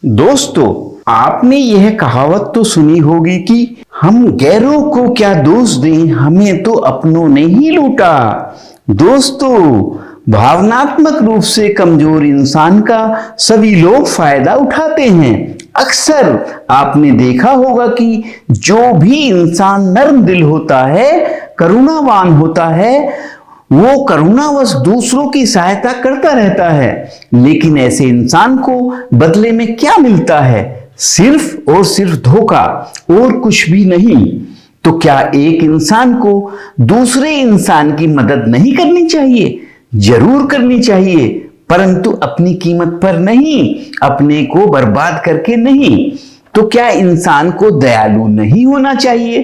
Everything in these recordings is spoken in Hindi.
दोस्तों, आपने यह कहावत तो सुनी होगी कि हम गैरों को क्या दोष दें, हमें तो अपनों ने ही लूटा। दोस्तों, भावनात्मक रूप से कमजोर इंसान का सभी लोग फायदा उठाते हैं। अक्सर आपने देखा होगा कि जो भी इंसान नर्म दिल होता है, करुणावान होता है, वो करुणावश दूसरों की सहायता करता रहता है। लेकिन ऐसे इंसान को बदले में क्या मिलता है? सिर्फ और सिर्फ धोखा और कुछ भी नहीं। तो क्या एक इंसान को दूसरे इंसान की मदद नहीं करनी चाहिए? जरूर करनी चाहिए, परंतु अपनी कीमत पर नहीं, अपने को बर्बाद करके नहीं। तो क्या इंसान को दयालु नहीं होना चाहिए?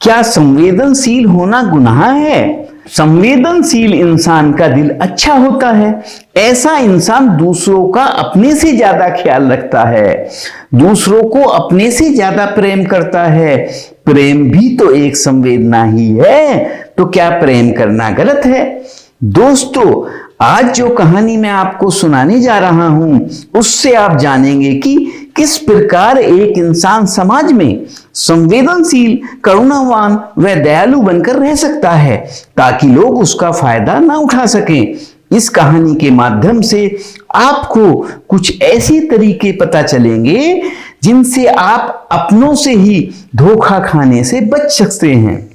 क्या संवेदनशील होना गुनाह है? संवेदनशील इंसान का दिल अच्छा होता है। ऐसा इंसान दूसरों का अपने से ज्यादा ख्याल रखता है, दूसरों को अपने से ज्यादा प्रेम करता है। प्रेम भी तो एक संवेदना ही है, तो क्या प्रेम करना गलत है? दोस्तों, आज जो कहानी मैं आपको सुनाने जा रहा हूं, उससे आप जानेंगे कि किस प्रकार एक इंसान समाज में संवेदनशील, करुणावान व दयालु बनकर रह सकता है, ताकि लोग उसका फायदा ना उठा सकें। इस कहानी के माध्यम से आपको कुछ ऐसे तरीके पता चलेंगे जिनसे आप अपनों से ही धोखा खाने से बच सकते हैं।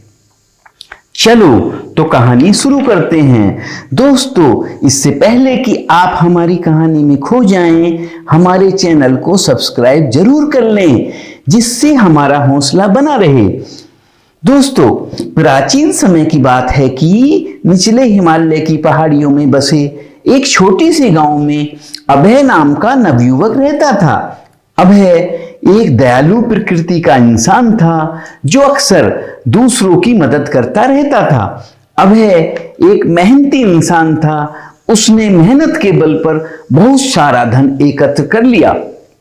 चलो तो कहानी शुरू करते हैं। दोस्तों, इससे पहले कि आप हमारी कहानी में खो जाएं, हमारे चैनल को सब्सक्राइब जरूर कर लें, जिससे हमारा हौसला बना रहे। दोस्तों, प्राचीन समय की बात है कि निचले हिमालय की पहाड़ियों में बसे एक छोटी सी गांव में अभय नाम का नवयुवक रहता था। अभय एक दयालु प्रकृति का इंसान था, जो अक्सर दूसरों की मदद करता रहता था। अभय एक मेहनती इंसान था। उसने मेहनत के बल पर बहुत सारा धन एकत्र कर लिया,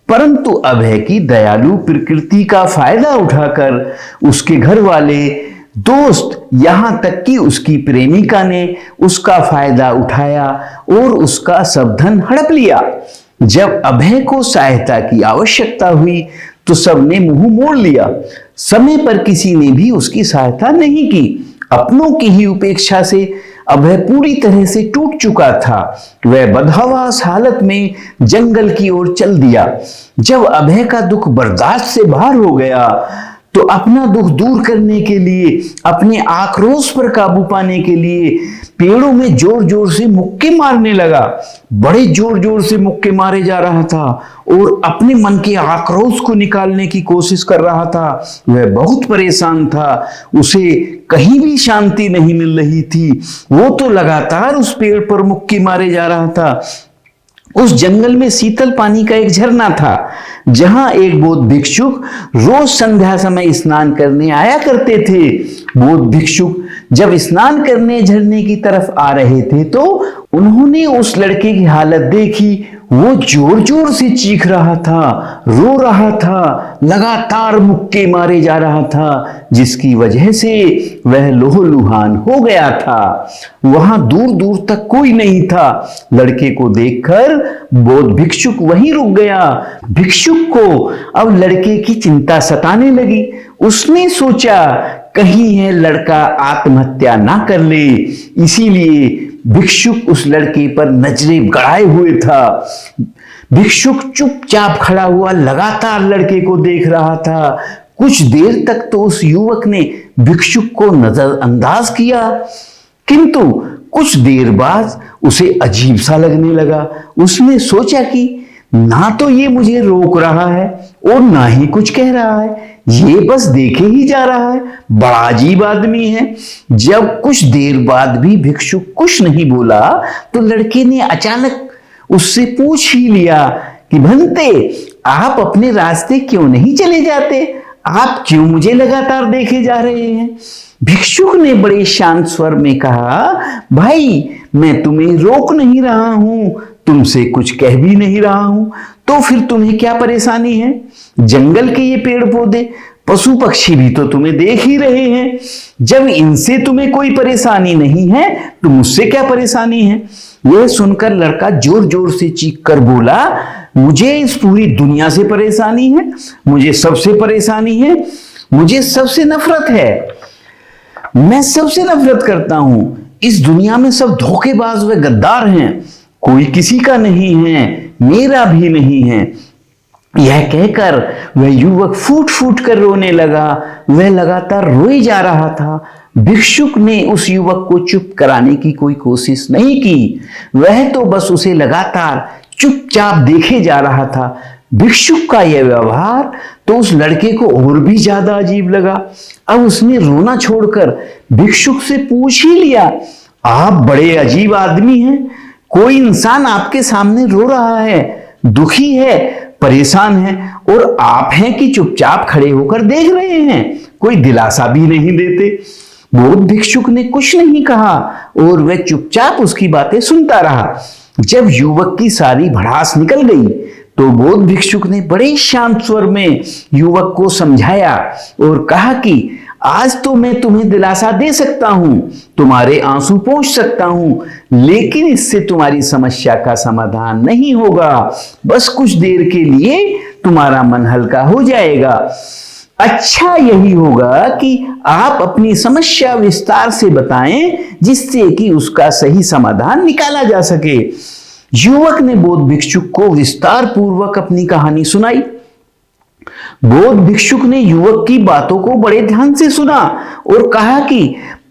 परंतु अभय की दयालु प्रकृति का फायदा उठाकर उसके घर वाले, दोस्त, यहां तक कि उसकी प्रेमिका ने उसका फायदा उठाया और उसका सब धन हड़प लिया। जब अभय को सहायता की आवश्यकता हुई तो सबने मुंह मोड़ लिया। समय पर किसी ने भी उसकी सहायता नहीं की। अपनों की ही उपेक्षा से अभय पूरी तरह से टूट चुका था। वह बदहवास हालत में जंगल की ओर चल दिया। जब अभय का दुख बर्दाश्त से बाहर हो गया तो अपना दुख दूर करने के लिए, अपने आक्रोश पर काबू पाने के लिए पेड़ों में जोर जोर से मुक्के मारने लगा। बड़े जोर जोर से मुक्के मारे जा रहा था और अपने मन के आक्रोश को निकालने की कोशिश कर रहा था। वह बहुत परेशान था। उसे कहीं भी शांति नहीं मिल रही थी। वो तो लगातार उस पेड़ पर मुक्के मारे जा रहा था। उस जंगल में शीतल पानी का एक झरना था, जहां एक बौद्ध भिक्षुक रोज संध्या समय स्नान करने आया करते थे। बौद्ध भिक्षुक जब स्नान करने झरने की तरफ आ रहे थे तो उन्होंने उस लड़के की हालत देखी। वो जोर जोर से चीख रहा था, रो रहा था, लगातार मुक्के मारे जा रहा था, जिसकी वजह से वह लहूलुहान हो गया था। वहां दूर दूर तक कोई नहीं था। लड़के को देखकर बौद्ध भिक्षुक वहीं रुक गया। भिक्षुक को अब लड़के की चिंता सताने लगी। उसने सोचा कहीं है लड़का आत्महत्या ना कर ले, इसीलिए भिक्षुक उस लड़के पर नजरें गड़ाए हुए था। भिक्षुक चुपचाप खड़ा हुआ लगातार लड़के को देख रहा था। कुछ देर तक तो उस युवक ने भिक्षुक को नजरअंदाज किया, किंतु कुछ देर बाद उसे अजीब सा लगने लगा। उसने सोचा कि ना तो ये मुझे रोक रहा है और ना ही कुछ कह रहा है, ये बस देखे ही जा रहा है। बड़ा अजीब आदमी है। जब कुछ देर बाद भी भिक्षुक कुछ नहीं बोला तो लड़के ने अचानक उससे पूछ ही लिया कि भंते, आप अपने रास्ते क्यों नहीं चले जाते? आप क्यों मुझे लगातार देखे जा रहे हैं? भिक्षुक ने बड़े शांत स्वर में कहा, भाई, मैं तुम्हें रोक नहीं रहा हूं, तुमसे कुछ कह भी नहीं रहा हूं, तो फिर तुम्हें क्या परेशानी है? जंगल के ये पेड़ पौधे, पशु पक्षी भी तो तुम्हें देख ही रहे हैं। जब इनसे तुम्हें कोई परेशानी नहीं है तो मुझसे क्या परेशानी है? यह सुनकर लड़का जोर जोर से चीख कर बोला, मुझे इस पूरी दुनिया से परेशानी है, मुझे सबसे परेशानी है, मुझे सबसे नफरत है। मैं सबसे नफरत करता हूं। इस दुनिया में सब धोखेबाज व गद्दार हैं, कोई किसी का नहीं है, मेरा भी नहीं है। यह कहकर वह युवक फूट फूट कर रोने लगा। वह लगातार रोई जा रहा था। भिक्षुक ने उस युवक को चुप कराने की कोई कोशिश नहीं की। वह तो बस उसे लगातार चुपचाप देखे जा रहा था। भिक्षुक का यह व्यवहार तो उस लड़के को और भी ज्यादा अजीब लगा। अब उसने रोना छोड़कर भिक्षुक से पूछ ही लिया, आप बड़े अजीब आदमी हैं। कोई इंसान आपके सामने रो रहा है, दुखी है, परेशान है, और आप हैं कि चुपचाप खड़े होकर देख रहे हैं, कोई दिलासा भी नहीं देते। बौद्ध भिक्षुक ने कुछ नहीं कहा और वह चुपचाप उसकी बातें सुनता रहा। जब युवक की सारी भड़ास निकल गई तो बौद्ध भिक्षुक ने बड़े शांत स्वर में युवक को समझाया और कहा कि आज तो मैं तुम्हें दिलासा दे सकता हूं, तुम्हारे आंसू पोंछ सकता हूं, लेकिन इससे तुम्हारी समस्या का समाधान नहीं होगा। बस कुछ देर के लिए तुम्हारा मन हल्का हो जाएगा। अच्छा यही होगा कि आप अपनी समस्या विस्तार से बताएं, जिससे कि उसका सही समाधान निकाला जा सके। युवक ने बौद्ध भिक्षुक को विस्तार पूर्वक अपनी कहानी सुनाई। बौद्ध भिक्षुक ने युवक की बातों को बड़े ध्यान से सुना और कहा कि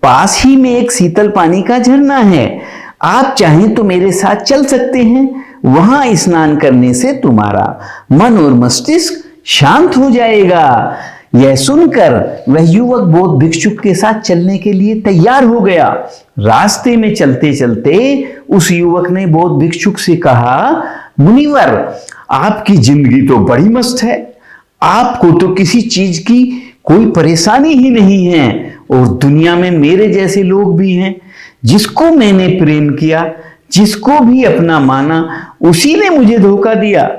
पास ही में एक शीतल पानी का झरना है, आप चाहें तो मेरे साथ चल सकते हैं। वहां स्नान करने से तुम्हारा मन और मस्तिष्क शांत हो जाएगा। यह सुनकर वह युवक बौद्ध भिक्षुक के साथ चलने के लिए तैयार हो गया। रास्ते में चलते चलते उस युवक ने बौद्ध भिक्षुक से कहा, मुनिवर, आपकी जिंदगी तो बड़ी मस्त है, आपको तो किसी चीज की कोई परेशानी ही नहीं है, और दुनिया में मेरे जैसे लोग भी हैं। जिसको मैंने प्रेम किया, जिसको भी अपना माना, उसी ने मुझे धोखा दिया।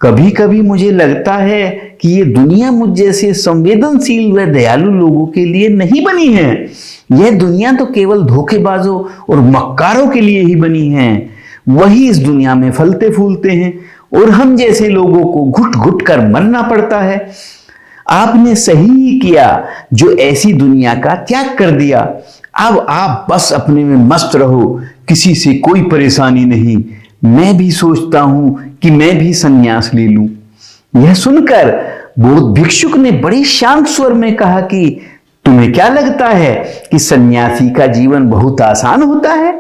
कभी कभी मुझे लगता है कि ये दुनिया मुझ जैसे संवेदनशील व दयालु लोगों के लिए नहीं बनी है। यह दुनिया तो केवल धोखेबाजों और मक्कारों के लिए ही बनी है। वही इस दुनिया में फलते फूलते हैं और हम जैसे लोगों को घुट घुट कर मरना पड़ता है। आपने सही ही किया जो ऐसी दुनिया का त्याग कर दिया। अब आप बस अपने में मस्त रहो, किसी से कोई परेशानी नहीं। मैं भी सोचता हूं कि मैं भी संन्यास ले लूं। यह सुनकर बौद्ध भिक्षुक ने बड़े शांत स्वर में कहा कि तुम्हें क्या लगता है कि सन्यासी का जीवन बहुत आसान होता है?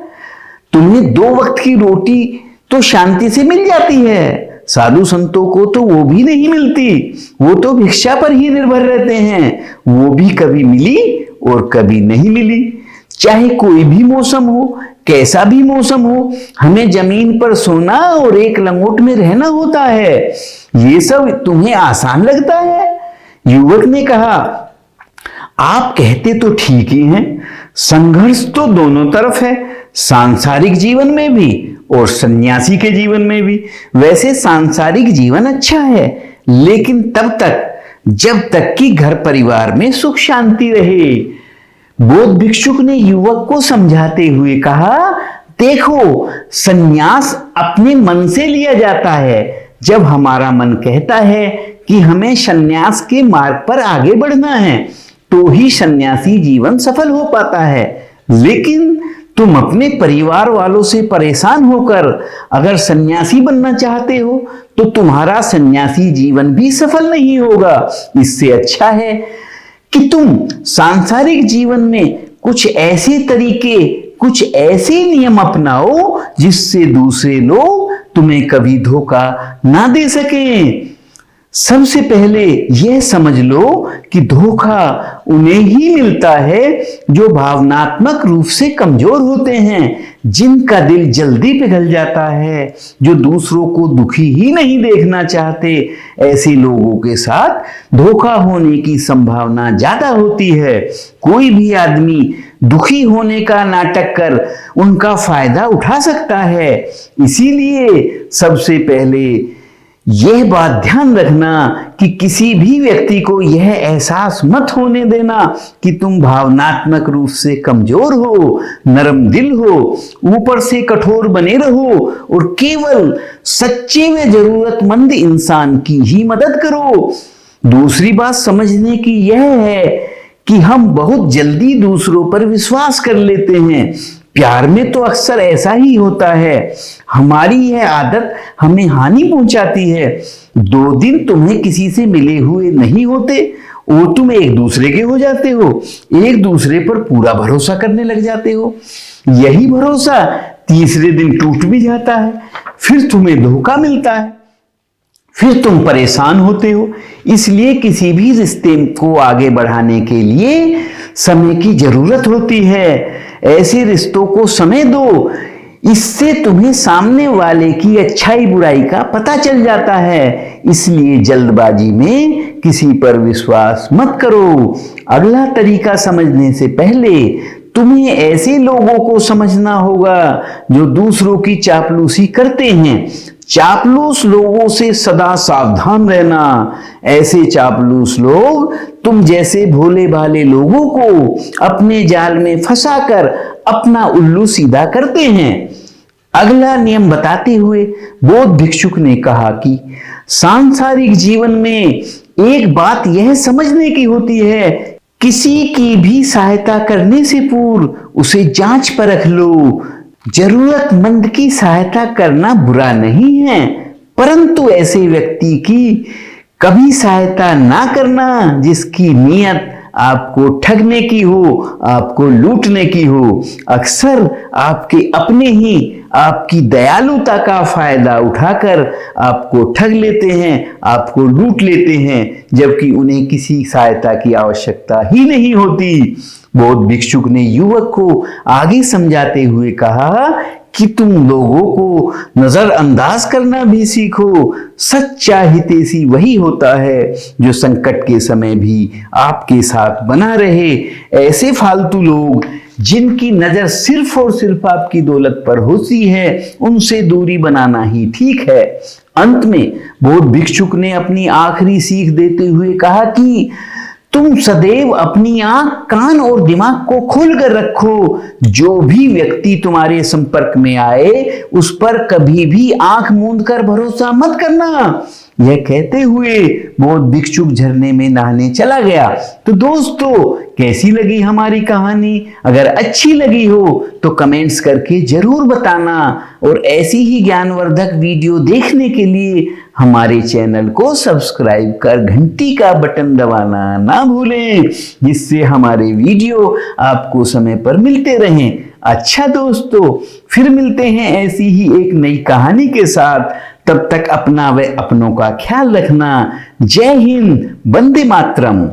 तुम्हें 2 वक्त की रोटी तो शांति से मिल जाती है, साधु संतों को तो वो भी नहीं मिलती। वो तो भिक्षा पर ही निर्भर रहते हैं, वो भी कभी मिली और कभी नहीं मिली। चाहे कोई भी मौसम हो, कैसा भी मौसम हो, हमें जमीन पर सोना और एक लंगोट में रहना होता है। ये सब तुम्हें आसान लगता है? युवक ने कहा, आप कहते तो ठीक ही हैं, संघर्ष तो दोनों तरफ है, सांसारिक जीवन में भी और सन्यासी के जीवन में भी। वैसे सांसारिक जीवन अच्छा है, लेकिन तब तक जब तक कि घर परिवार में सुख शांति रहे। बौद्ध भिक्षुक ने युवक को समझाते हुए कहा, देखो, सन्यास अपने मन से लिया जाता है। जब हमारा मन कहता है कि हमें सन्यास के मार्ग पर आगे बढ़ना है, तो ही सन्यासी जीवन सफल हो पाता है। लेकिन तुम अपने परिवार वालों से परेशान होकर अगर सन्यासी बनना चाहते हो, तो तुम्हारा सन्यासी जीवन भी सफल नहीं होगा। इससे अच्छा है कि तुम सांसारिक जीवन में कुछ ऐसे तरीके, कुछ ऐसे नियम अपनाओ जिससे दूसरे लोग तुम्हें कभी धोखा ना दे सकें। सबसे पहले यह समझ लो कि धोखा उन्हें ही मिलता है जो भावनात्मक रूप से कमजोर होते हैं, जिनका दिल जल्दी पिघल जाता है, जो दूसरों को दुखी ही नहीं देखना चाहते। ऐसे लोगों के साथ धोखा होने की संभावना ज्यादा होती है। कोई भी आदमी दुखी होने का नाटक कर उनका फायदा उठा सकता है। इसीलिए सबसे पहले यह बात ध्यान रखना कि किसी भी व्यक्ति को यह एहसास मत होने देना कि तुम भावनात्मक रूप से कमजोर हो, नरम दिल हो, ऊपर से कठोर बने रहो और केवल सच्चे व जरूरतमंद इंसान की ही मदद करो। दूसरी बात समझने की यह है कि हम बहुत जल्दी दूसरों पर विश्वास कर लेते हैं। प्यार में तो अक्सर ऐसा ही होता है। हमारी यह आदत हमें हानि पहुंचाती है। 2 दिन तुम्हें किसी से मिले हुए नहीं होते और तुम एक दूसरे के हो जाते हो, एक दूसरे पर पूरा भरोसा करने लग जाते हो। यही भरोसा तीसरे दिन टूट भी जाता है, फिर तुम्हें धोखा मिलता है, फिर तुम परेशान होते हो। इसलिए किसी भी रिश्ते को आगे बढ़ाने के लिए समय की जरूरत होती है। ऐसे रिश्तों को समय दो, इससे तुम्हें सामने वाले की अच्छाई बुराई का पता चल जाता है। इसलिए जल्दबाजी में किसी पर विश्वास मत करो। अगला तरीका समझने से पहले तुम्हें ऐसे लोगों को समझना होगा जो दूसरों की चापलूसी करते हैं। चापलूस लोगों से सदा सावधान रहना। ऐसे चापलूस लोग तुम जैसे भोले भाले लोगों को अपने जाल में फंसाकर अपना उल्लू सीधा करते हैं। अगला नियम बताते हुए बौद्ध भिक्षुक ने कहा कि सांसारिक जीवन में एक बात यह समझने की होती है, किसी की भी सहायता करने से पूर्व उसे जांच परख लो। जरूरतमंद की सहायता करना बुरा नहीं है, परंतु ऐसे व्यक्ति की कभी सहायता ना करना जिसकी नीयत आपको ठगने की हो, आपको लूटने की हो। अक्सर आपके अपने ही आपकी दयालुता का फायदा उठाकर आपको ठग लेते हैं, आपको लूट लेते हैं, जबकि उन्हें किसी सहायता की आवश्यकता ही नहीं होती। बौद्ध भिक्षुक ने युवक को आगे समझाते हुए कहा कि तुम लोगों को नजरअंदाज करना भी सीखो। सच्चा हितैषी वही होता है जो संकट के समय भी आपके साथ बना रहे। ऐसे फालतू लोग जिनकी नजर सिर्फ और सिर्फ आपकी दौलत पर होती है, उनसे दूरी बनाना ही ठीक है। अंत में बौद्ध भिक्षुक ने अपनी आखिरी सीख देते हुए कहा कि तुम सदैव अपनी आंख, कान और दिमाग को खोलकर रखो। जो भी व्यक्ति तुम्हारे संपर्क में आए उस पर कभी भी आंख मूंद कर भरोसा मत करना। यह कहते हुए बौद्ध भिक्षुक झरने में नहाने चला गया। तो दोस्तों, कैसी लगी हमारी कहानी? अगर अच्छी लगी हो तो कमेंट्स करके जरूर बताना और ऐसी ही ज्ञानवर्धक वीडियो देखने के लिए हमारे चैनल को सब्सक्राइब कर घंटी का बटन दबाना ना भूलें, जिससे हमारे वीडियो आपको समय पर मिलते रहें। अच्छा दोस्तों, फिर मिलते हैं ऐसी ही एक नई कहानी के साथ। तब तक अपना व अपनों का ख्याल रखना। जय हिंद, वंदे मातरम।